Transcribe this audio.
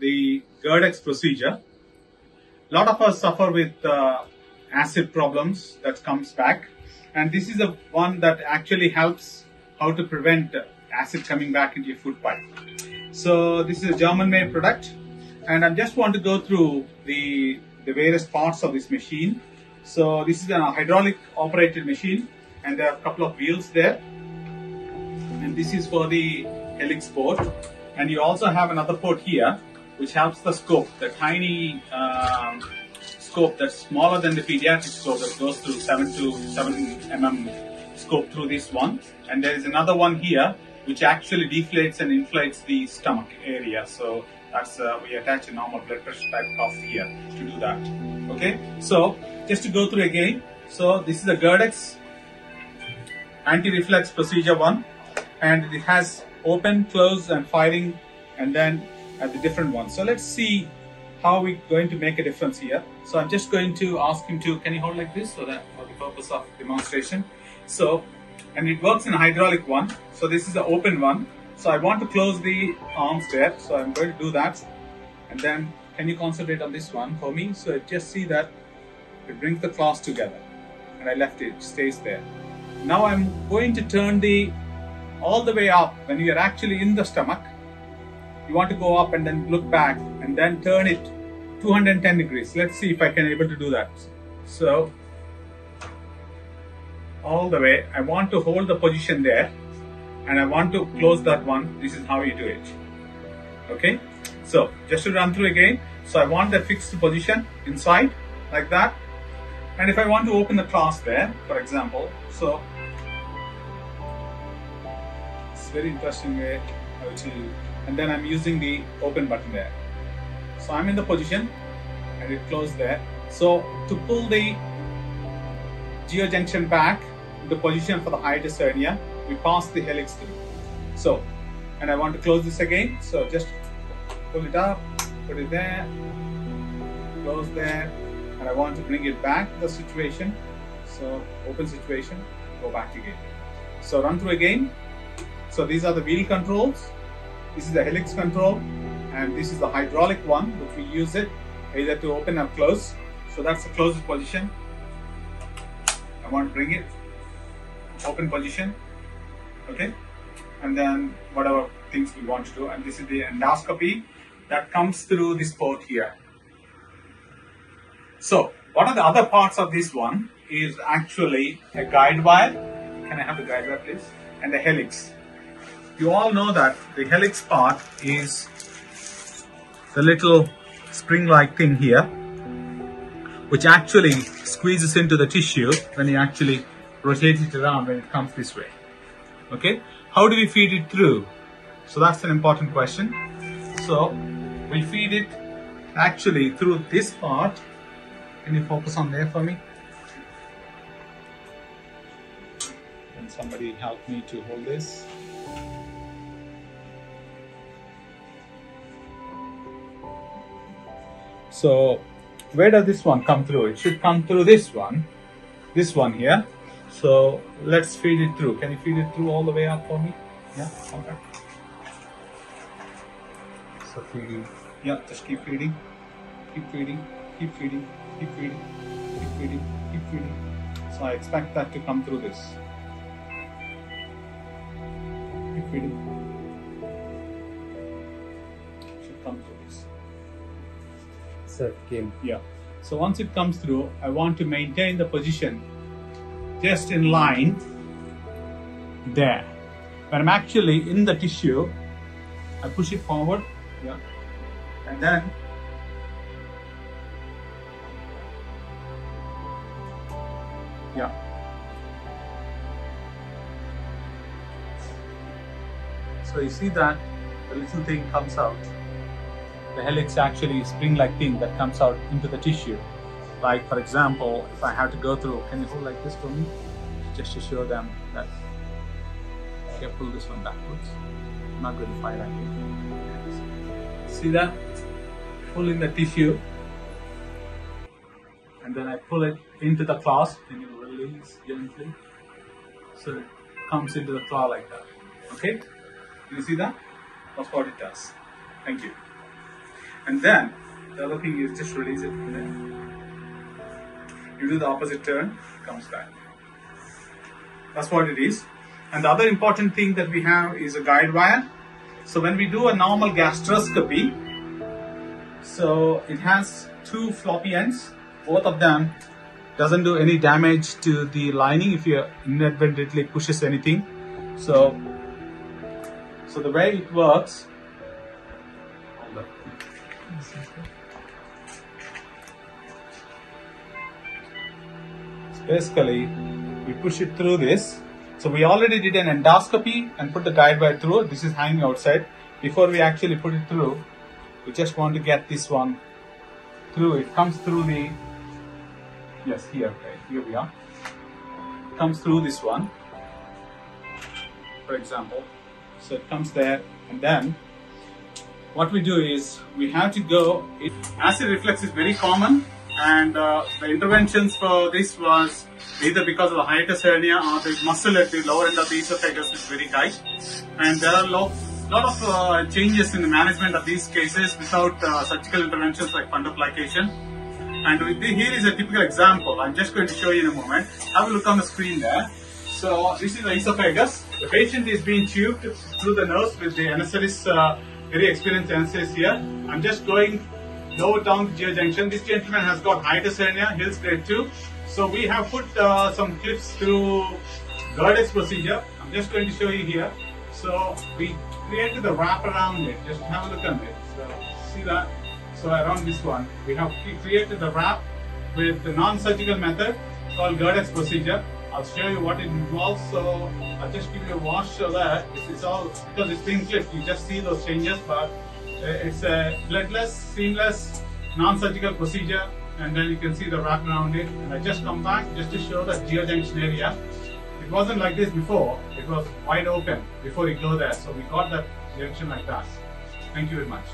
the Gerd-X procedure. A lot of us suffer with acid problems that comes back, and this is the one that actually helps how to prevent acid coming back into your food pipe. So this is a German-made product, and I just want to go through the various parts of this machine. So this is a hydraulic operated machine, and there are a couple of wheels there, and this is for the helix port, and you also have another port here which helps the scope, the tiny scope that's smaller than the pediatric scope that goes through 7 mm scope through this one, and there is another one here which actually deflates and inflates the stomach area. So that's we attach a normal blood pressure type cuff here to do that. Okay, so just to go through again, so this is a Gerd-X anti-reflex procedure one, and it has open, close and firing, and then the different ones. So let's see how we're going to make a difference here. So I'm just going to ask him to, can you hold like this, so that for the purpose of demonstration. So, and it works in a hydraulic one. So this is the open one. So I want to close the arms there. So I'm going to do that. And then can you concentrate on this one for me? So just see that it brings the claws together, and I left it, stays there. Now I'm going to turn all the way up. When you are actually in the stomach, you want to go up and then look back and then turn it 210 degrees. Let's see if I can able to do that. So all the way, I want to hold the position there, and I want to close that one. This is how you do it. Okay, so just to run through again. So I want the fixed position inside like that, and if I want to open the class there, for example, so it's very interesting way how to, and then I'm using the open button there. So I'm in the position and it closed there. So to pull the geojunction back into position for the hiatus hernia, we pass the helix through. So, and I want to close this again. So just pull it up, put it there, close there, and I want to bring it back to the situation. So open situation, go back again. So run through again. So these are the wheel controls. This is the helix control, and this is the hydraulic one, which we use it either to open or close. So that's the closed position. I want to bring it open position, okay, and then whatever things we want to do. And this is the endoscopy that comes through this port here. So what are the other parts of this one is actually a guide wire. Can I have the guide wire please? And the helix. You all know that the helix part is the little spring-like thing here, which actually squeezes into the tissue when you actually rotate it around when it comes this way. Okay, how do we feed it through? So that's an important question. So we feed it actually through this part. Can you focus on there for me? Can somebody help me to hold this? So where does this one come through? It should come through this one here. So let's feed it through. Can you feed it through all the way up for me? Yeah, okay. So feeding, yeah, just keep feeding, keep feeding, keep feeding, keep feeding, keep feeding, keep feeding. So I expect that to come through this. Keep feeding. Should come through this. Sir, came. Yeah. So once it comes through, I want to maintain the position just in line there. When I'm actually in the tissue, I push it forward, yeah, and then yeah. So you see that the little thing comes out. The helix actually is spring-like thing that comes out into the tissue. Like for example, if I have to go through, can you hold like this for me? Just to show them that. Okay, pull this one backwards. I'm not going to fire at you. See that? Pull in the tissue, and then I pull it into the claws, and you release gently. So it comes into the claw like that. Okay? You see that? That's what it does. Thank you. And then the other thing is just release it from there. You do the opposite turn, it comes back. That's what it is. And the other important thing that we have is a guide wire. So when we do a normal gastroscopy, so it has two floppy ends. Both of them doesn't do any damage to the lining if you inadvertently pushes anything. So the way it works, basically we push it through this. So we already did an endoscopy and put the guide wire through. This is hanging outside. Before we actually put it through, we just want to get this one through. It comes through the, yes, here we are. It comes through this one, for example. So it comes there, and then what we do is we have to go. Acid reflux is very common, and the interventions for this was either because of the hiatus hernia or the muscle at the lower end of the esophagus is very tight. And there are a lot of changes in the management of these cases without surgical interventions like fundoplication. And here is a typical example. I'm just going to show you in a moment. Have a look on the screen there. So this is the esophagus. The patient is being tubed through the nose with the anesthetist, very experienced anesthetist here. I'm just going lower down the GI junction. This gentleman has got hiatus hernia, Hill's grade 2. So we have put some clips through Gerd-X procedure. I'm just going to show you here. So we created the wrap around it. Just have a look at it. So see that? So around this one, we have created the wrap with the non-surgical method called Gerd-X procedure. I'll show you what it involves. So I'll just give you a wash so that it's all, because it's been clipped, you just see those changes, but it's a bloodless, seamless, non-surgical procedure. And then you can see the wrap around it. And I just come back just to show the GI junction area. It wasn't like this before. It was wide open before you go there. So we got that junction like that. Thank you very much.